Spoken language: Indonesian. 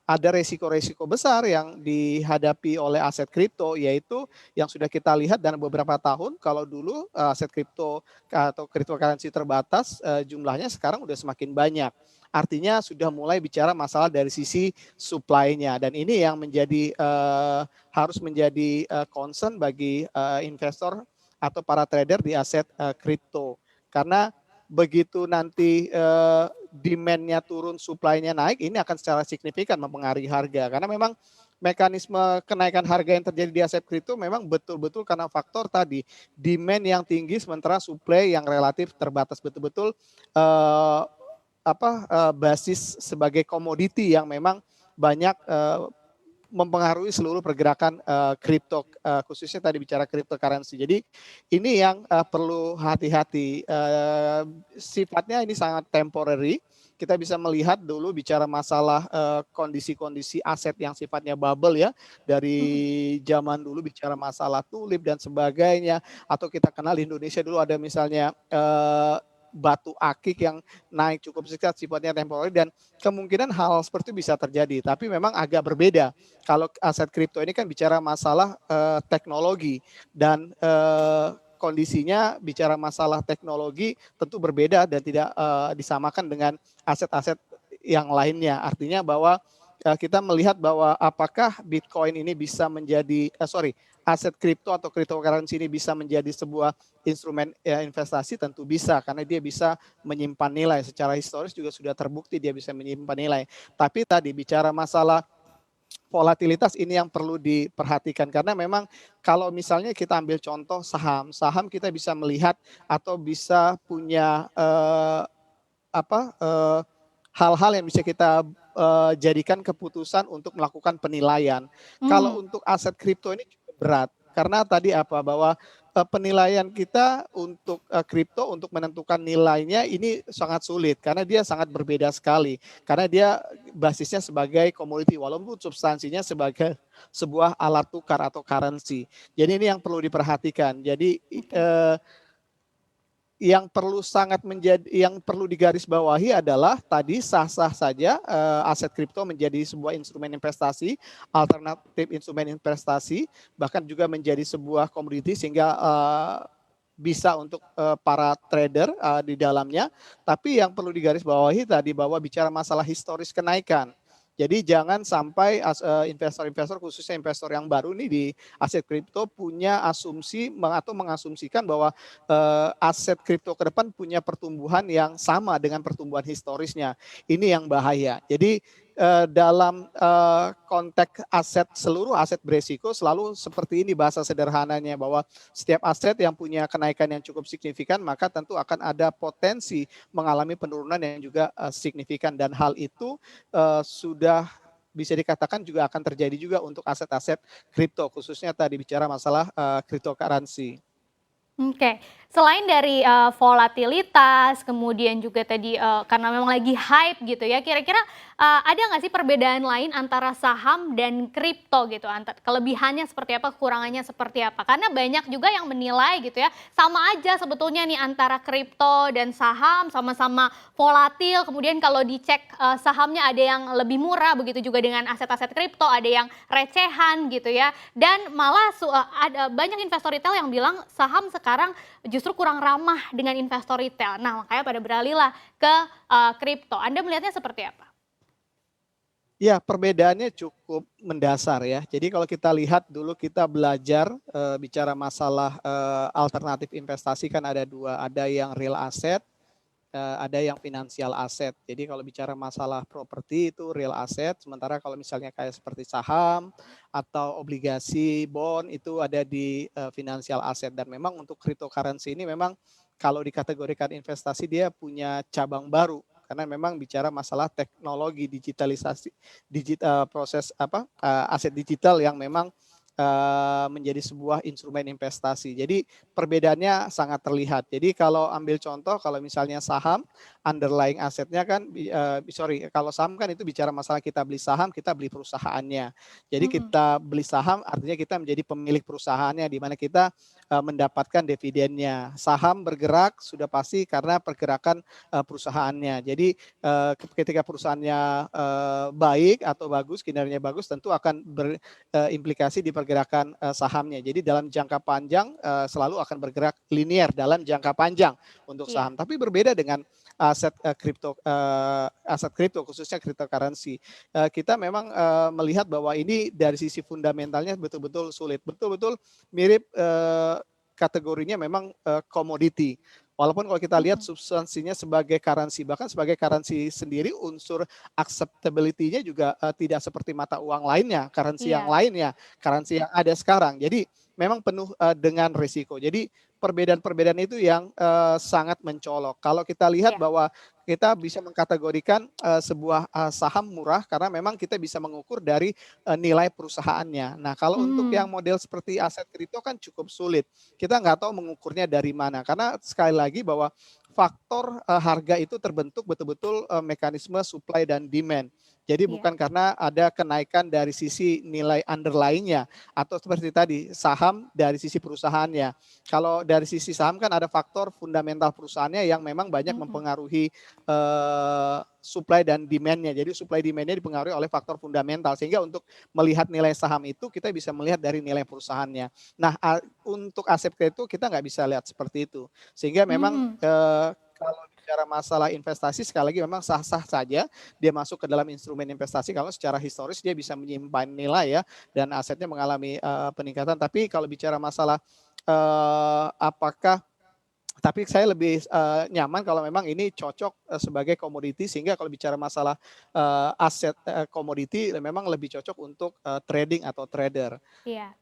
ada resiko-resiko besar yang dihadapi oleh aset kripto, yaitu yang sudah kita lihat dalam beberapa tahun. Kalau dulu aset kripto atau cryptocurrency terbatas, jumlahnya sekarang udah semakin banyak. Artinya sudah mulai bicara masalah dari sisi supply-nya, dan ini yang menjadi harus menjadi concern bagi investor atau para trader di aset kripto. Karena begitu nanti demand-nya turun, supply-nya naik, ini akan secara signifikan mempengaruhi harga. Karena memang mekanisme kenaikan harga yang terjadi di aset kripto memang betul-betul karena faktor tadi, demand yang tinggi sementara supply yang relatif terbatas, betul-betul basis sebagai komoditi yang memang banyak mempengaruhi seluruh pergerakan kripto, khususnya tadi bicara cryptocurrency. Jadi ini yang perlu hati-hati. Sifatnya ini sangat temporary. Kita bisa melihat dulu bicara masalah kondisi-kondisi aset yang sifatnya bubble ya, dari zaman dulu bicara masalah tulip dan sebagainya, atau kita kenal di Indonesia dulu ada misalnya batu akik yang naik cukup signifikan, sifatnya temporary, dan kemungkinan hal seperti itu bisa terjadi. Tapi memang agak berbeda. Kalau aset kripto ini kan bicara masalah teknologi, dan kondisinya bicara masalah teknologi tentu berbeda dan tidak disamakan dengan aset-aset yang lainnya. Artinya bahwa kita melihat bahwa apakah Bitcoin ini bisa menjadi, aset kripto atau cryptocurrency ini bisa menjadi sebuah instrumen investasi, tentu bisa, karena dia bisa menyimpan nilai. Secara historis juga sudah terbukti dia bisa menyimpan nilai. Tapi tadi bicara masalah volatilitas ini yang perlu diperhatikan, karena memang kalau misalnya kita ambil contoh saham kita bisa melihat atau bisa punya hal-hal yang bisa kita jadikan keputusan untuk melakukan penilaian. Kalau untuk aset kripto ini cukup berat, karena tadi bahwa penilaian kita untuk kripto untuk menentukan nilainya ini sangat sulit, karena dia sangat berbeda sekali. Karena dia basisnya sebagai komoditi, walaupun substansinya sebagai sebuah alat tukar atau currency. Jadi ini yang perlu diperhatikan. Jadi yang perlu digarisbawahi adalah tadi sah-sah saja aset kripto menjadi sebuah instrumen investasi, alternatif instrumen investasi, bahkan juga menjadi sebuah komoditi sehingga bisa untuk para trader di dalamnya. Tapi yang perlu digarisbawahi tadi bahwa bicara masalah historis kenaikan. Jadi jangan sampai investor-investor, khususnya investor yang baru nih di aset kripto, punya asumsi atau mengasumsikan bahwa aset kripto ke depan punya pertumbuhan yang sama dengan pertumbuhan historisnya. Ini yang bahaya. Jadi dalam konteks seluruh aset beresiko selalu seperti ini bahasa sederhananya, bahwa setiap aset yang punya kenaikan yang cukup signifikan maka tentu akan ada potensi mengalami penurunan yang juga signifikan, dan hal itu sudah bisa dikatakan juga akan terjadi juga untuk aset-aset kripto, khususnya tadi bicara masalah cryptocurrency. Oke, selain dari volatilitas, kemudian juga tadi karena memang lagi hype gitu ya, kira-kira ada nggak sih perbedaan lain antara saham dan kripto gitu? Kelebihannya seperti apa, kekurangannya seperti apa? Karena banyak juga yang menilai gitu ya, sama aja sebetulnya nih antara kripto dan saham, sama-sama volatil. Kemudian kalau dicek sahamnya ada yang lebih murah, begitu juga dengan aset-aset kripto ada yang recehan gitu ya. Dan malah ada banyak investor retail yang bilang saham sekarang justru kurang ramah dengan investor retail. Nah, makanya pada beralihlah ke kripto. Anda melihatnya seperti apa? Ya, perbedaannya cukup mendasar ya. Jadi kalau kita lihat dulu, kita belajar bicara masalah alternatif investasi kan ada dua, ada yang real asset, ada yang finansial asset. Jadi kalau bicara masalah properti itu real asset, sementara kalau misalnya kayak seperti saham atau obligasi, bond itu ada di financial asset. Dan memang untuk cryptocurrency ini memang kalau dikategorikan investasi dia punya cabang baru, karena memang bicara masalah teknologi digitalisasi, proses aset digital yang memang menjadi sebuah instrumen investasi. Jadi perbedaannya sangat terlihat. Jadi kalau ambil contoh, kalau misalnya saham, underlying asetnya kan, kalau saham kan itu bicara masalah kita beli saham, kita beli perusahaannya. Jadi kita beli saham artinya kita menjadi pemilik perusahaannya, di mana kita mendapatkan dividennya. Saham bergerak sudah pasti karena pergerakan perusahaannya. Jadi ketika perusahaannya baik atau bagus, kinerjanya bagus, tentu akan berimplikasi di pergerakan sahamnya. Jadi dalam jangka panjang selalu akan bergerak linier dalam jangka panjang untuk Iya. saham. Tapi berbeda dengan aset kripto khususnya cryptocurrency. Kita memang melihat bahwa ini dari sisi fundamentalnya betul-betul sulit, betul-betul mirip kategorinya memang komoditi. Walaupun kalau kita lihat Mhm. substansinya sebagai currency, bahkan sebagai currency sendiri unsur acceptability-nya juga tidak seperti mata uang lainnya, currency yang Iya. lainnya, currency yang ada sekarang. Jadi memang penuh dengan risiko. Jadi perbedaan-perbedaan itu yang sangat mencolok. Kalau kita lihat Iya. bahwa kita bisa mengkategorikan sebuah saham murah karena memang kita bisa mengukur dari nilai perusahaannya. Nah, kalau untuk yang Mmm. model seperti aset kripto kan cukup sulit. Kita nggak tahu mengukurnya dari mana karena sekali lagi bahwa faktor harga itu terbentuk betul-betul mekanisme supply dan demand. Jadi Iya. bukan karena ada kenaikan dari sisi nilai underlying-nya atau seperti tadi saham dari sisi perusahaannya. Kalau dari sisi saham kan ada faktor fundamental perusahaannya yang memang banyak Mhm. mempengaruhi supply dan demand-nya. Jadi supply demand-nya dipengaruhi oleh faktor fundamental sehingga untuk melihat nilai saham itu kita bisa melihat dari nilai perusahaannya. Nah, untuk aset kripto kita nggak bisa lihat seperti itu. Sehingga memang Mmm. kalau bicara masalah investasi sekali lagi memang sah-sah saja dia masuk ke dalam instrumen investasi kalau secara historis dia bisa menyimpan nilai ya dan asetnya mengalami peningkatan. Tapi kalau bicara masalah apakah tapi saya lebih nyaman kalau memang ini cocok sebagai komoditi sehingga kalau bicara masalah aset komoditi memang lebih cocok untuk trading atau trader. Iya.